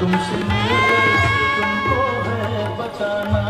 तुमसे मिले तुमको है बचाना।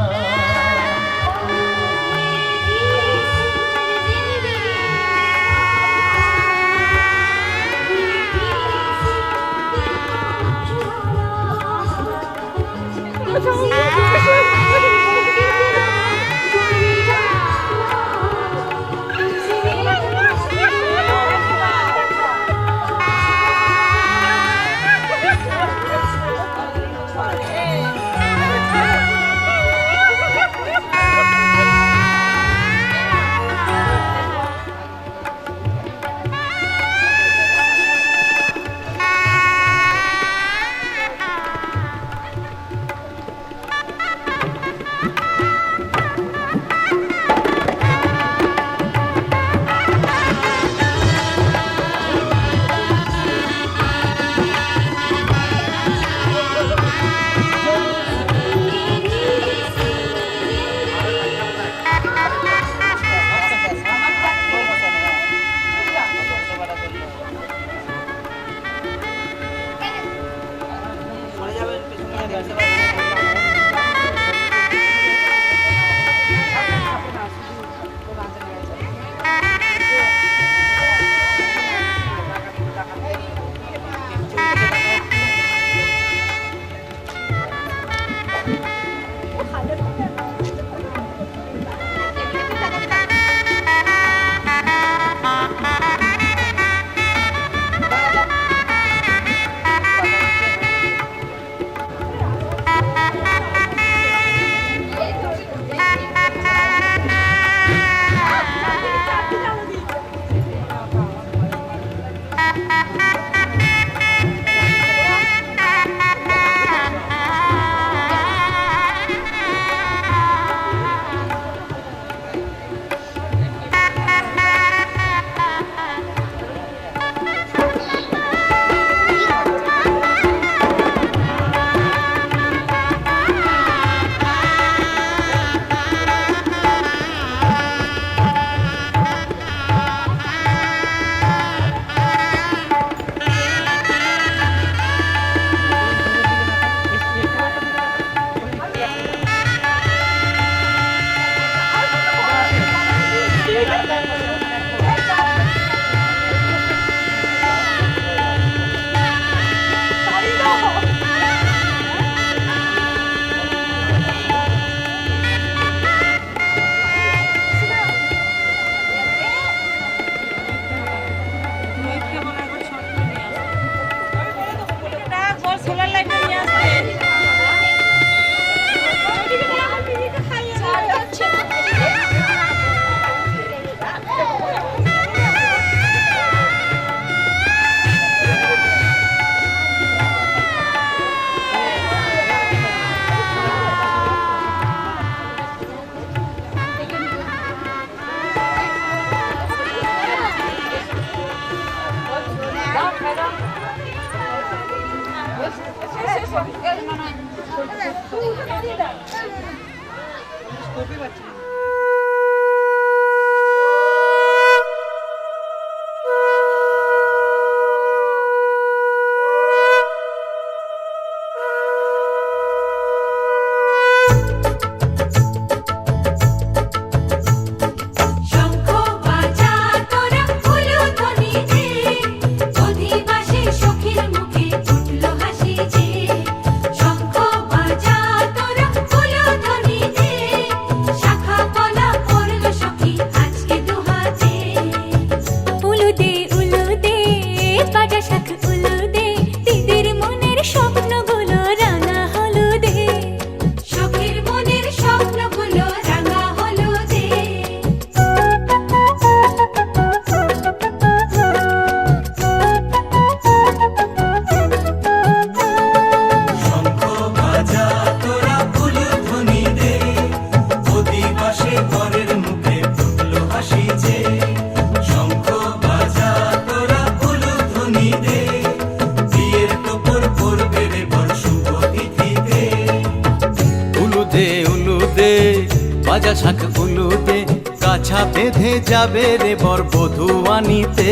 বাজা শাঁখ উলুতে কাছা বেঁধে যাবে রে বর বধূ আনিতে,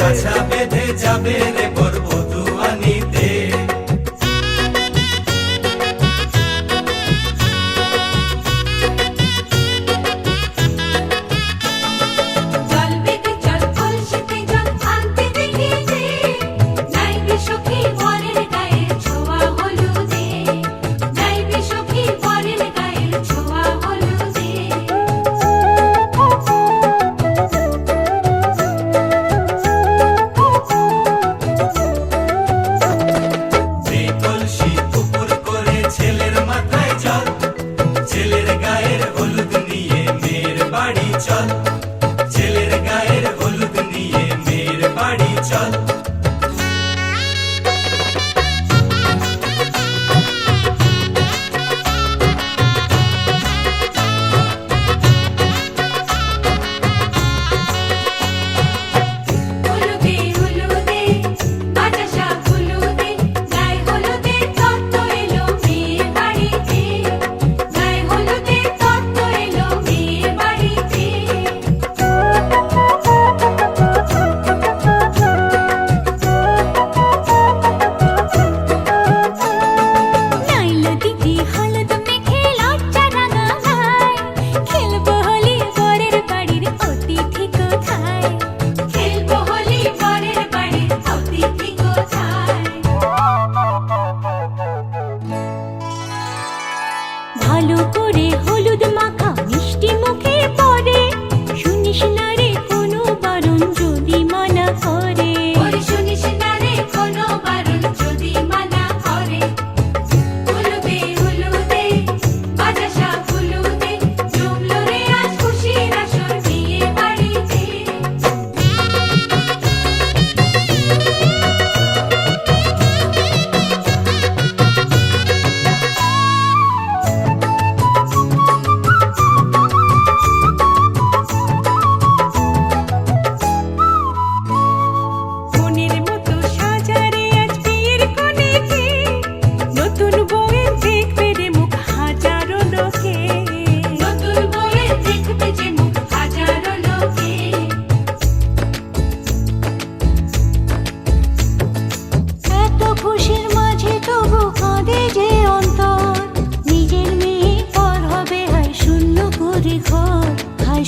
কাছা বেঁধে যাবে রে বর বধূ আনিতে।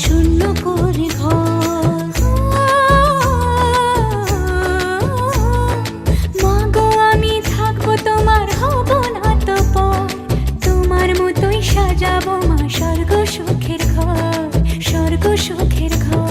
শূন্য করে ঘর। মা গো আমি থাকবো তোমার, হব না তো পর, তোমার মতোই সাজাবো মা স্বর্গ সুখের ঘর, স্বর্গ সুখের ঘর।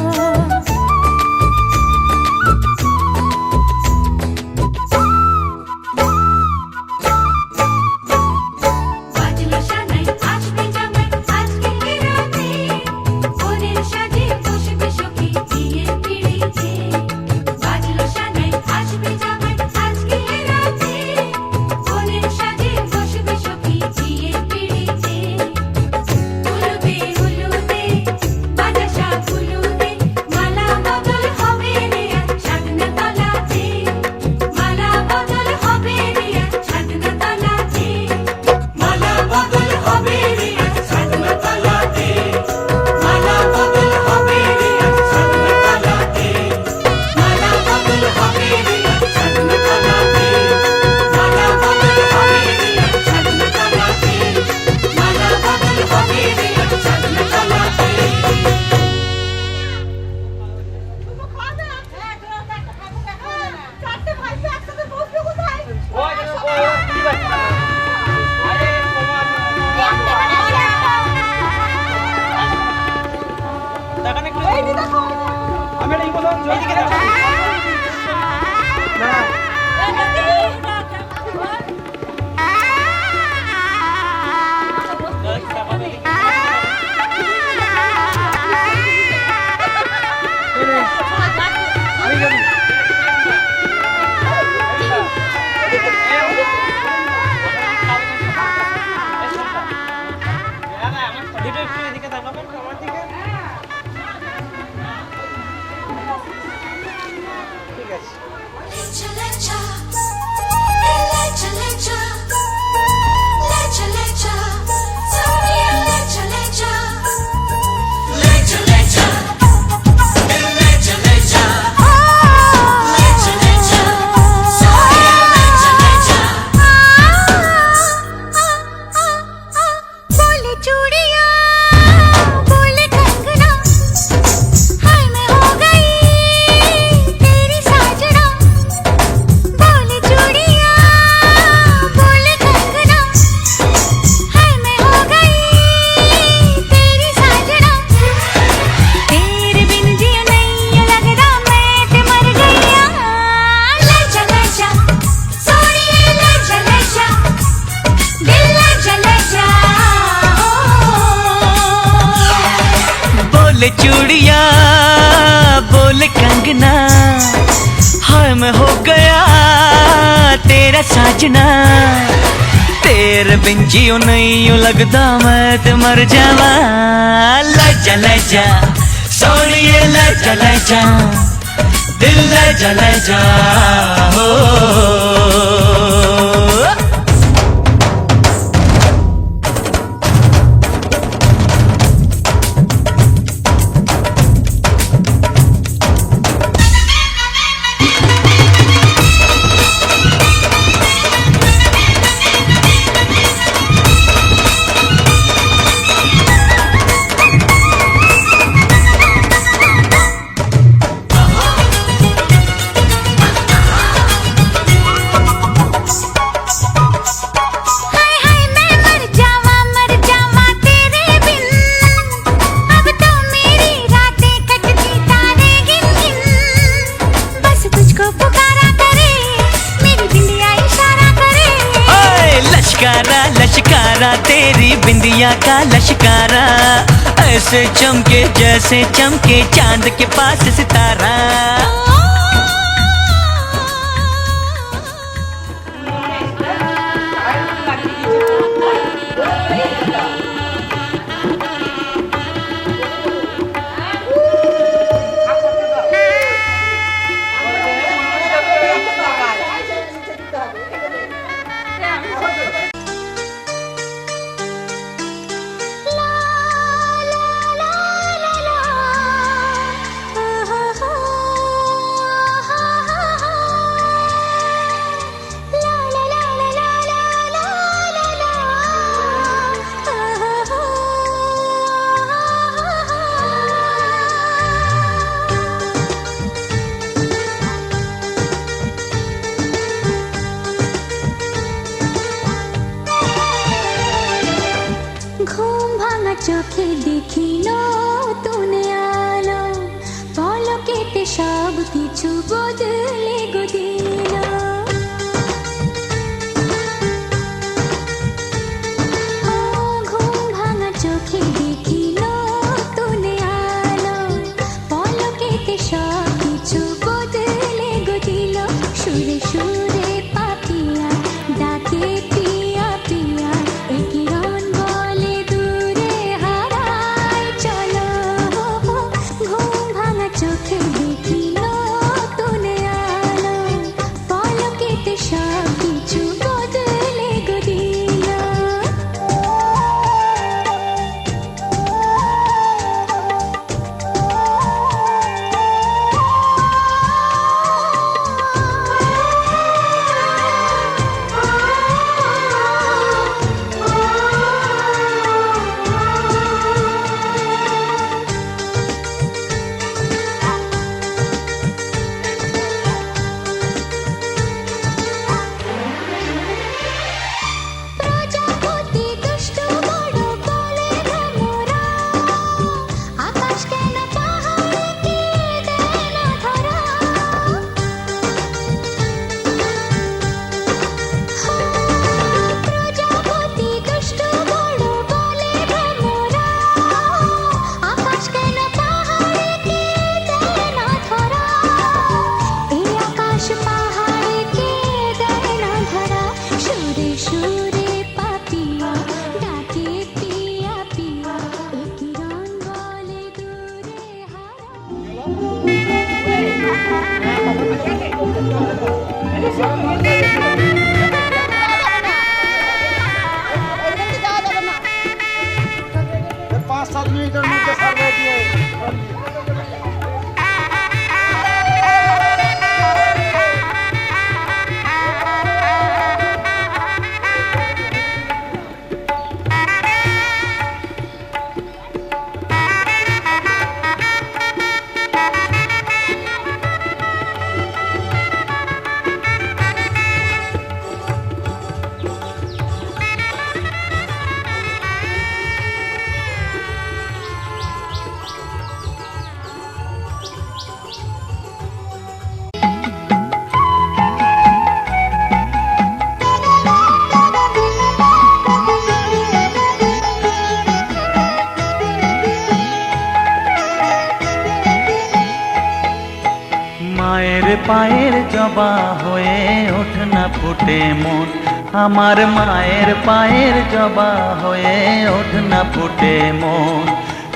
बोले चूड़िया बोले कंगना, हाय मैं हो गया तेरा साजना, तेरे बिन जियो नहीं यूं लगता मैं तो मर जावा। लजा लजा सोनिए लजा लजा, दिल लजा लजा हो। लश्कारा तेरी बिंदिया का लश्कारा, ऐसे चमके जैसे चमके चांद के पास सितारा। 5-7 মিনিটের মধ্যে সার্ভে দিয়ে মায়ের পায়ের জবা হয়ে ওঠ না ফুটে মন, আমার মায়ের পায়ের জবা হয়ে ওঠ না ফুটে মন।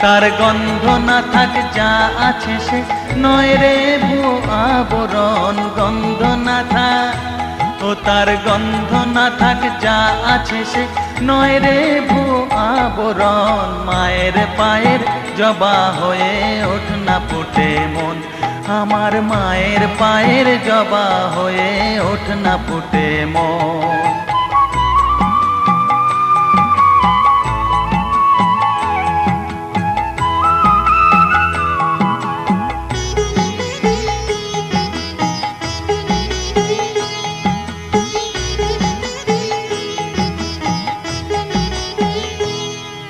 তার গন্ধ না থাক যা আছে সে নয় রে ভুয়ো আবরণ, গন্ধ না থাক ও তার গন্ধ না থাক যা আছে সে নয় রে ভুয়ো আবরণ। মায়ের পায়ের জবা হয়ে ওঠ না ফুটে মন, আমার মায়ের পায়ের জবা হয়ে ওঠ না ফুটে মন।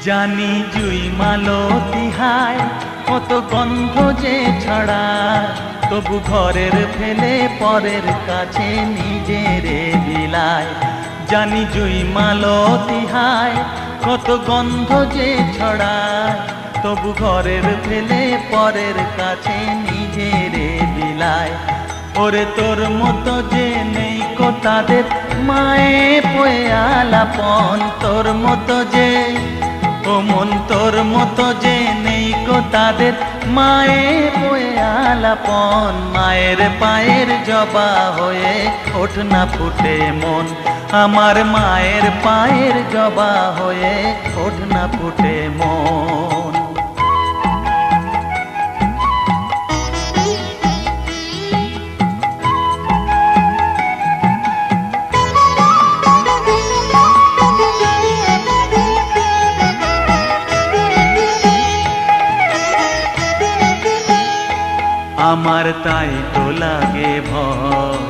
জানি জুই মালতী হায় কত গন্ধ যে ছড়ায়, তবু ঘরের ফেলে পরের কাছে নিজেরে বিলায়। জানি জুই মালতী হায় কত গন্ধ যে ছড়ায়, তবু ঘরের ফেলে পরের কাছে নিজেরে বিলায়। ওরে তোর মতো যে নেই কো তাদের মায়ে পয়ে আলাপন, তোর মতো যে ও মন তোর মতো যে নেই কো তাদের মায়ে পয়ে আলাপন। মায়ের পায়ের জবা হয়ে ওঠ না ফুটে মন, আমার মায়ের পায়ের জবা হয়ে ওঠ না ফুটে মন। আমার তাই তো লাগে ভয়,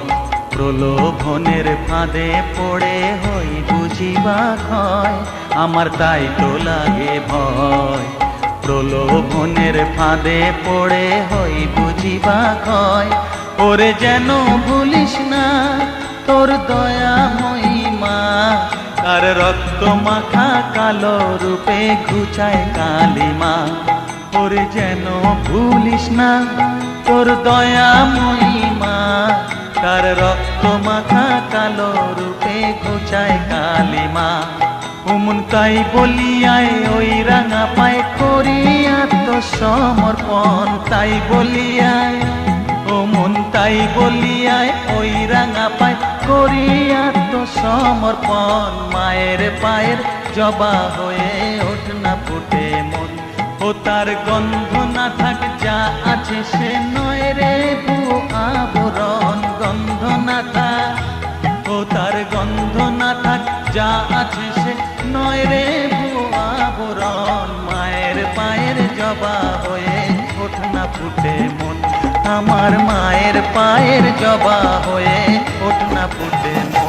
প্রলোভনের ফাঁদে পড়ে হই বুঝিবা ক্ষয়। আমার তাই তো লাগে ভয়, প্রলোভনের ফাঁদে পড়ে হই বুঝিবা ক্ষয়। ওরে যেন ভুলিস না তোর দয়া মহিমা, তার রক্ত মাখা কালো রূপে ঘুচায় কালিমা। ওরে যেন ভুলিস না তোর দয়া মহিমা, তার রক্ত মাখা কালো রূপে ঘুচায় কালিমা। ওমন তাই বলিয়ায় ওই রাঙা পায় করি আত্মসমর্পণ, তাই বলিয়ায় ও মন তাই বলিয়ায় ওই রাঙা পায় করি আত্মসমর্পণ। মায়ের পায়ের জবা হয়ে ওঠ না ফুটে মন, ও তার গন্ধ না থাক যা আছে সে নয় রে ভুয়ো আবরণ, গন্ধ না থাক ও তার গন্ধ না থাক যা আছে সে নয় রে ভুয়ো আবরণ। মায়ের পায়ের জবা হয়ে ওঠ না ফুটে মন, আমার মায়ের পায়ের জবা হয়ে ওঠ না ফুটে মন।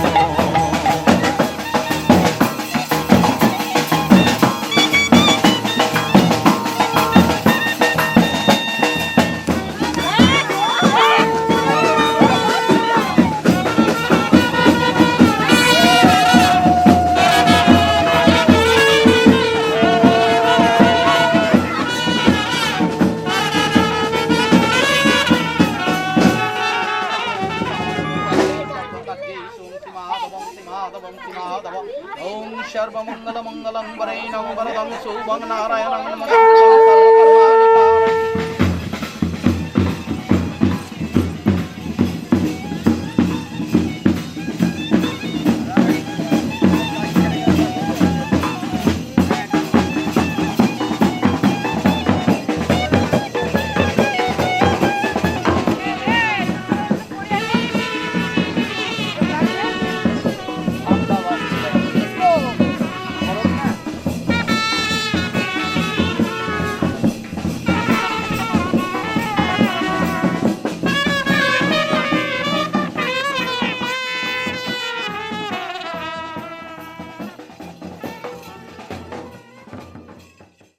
ओम सर्वमंगल मंगलम वरेण्यं वरदं शुभं नारायणं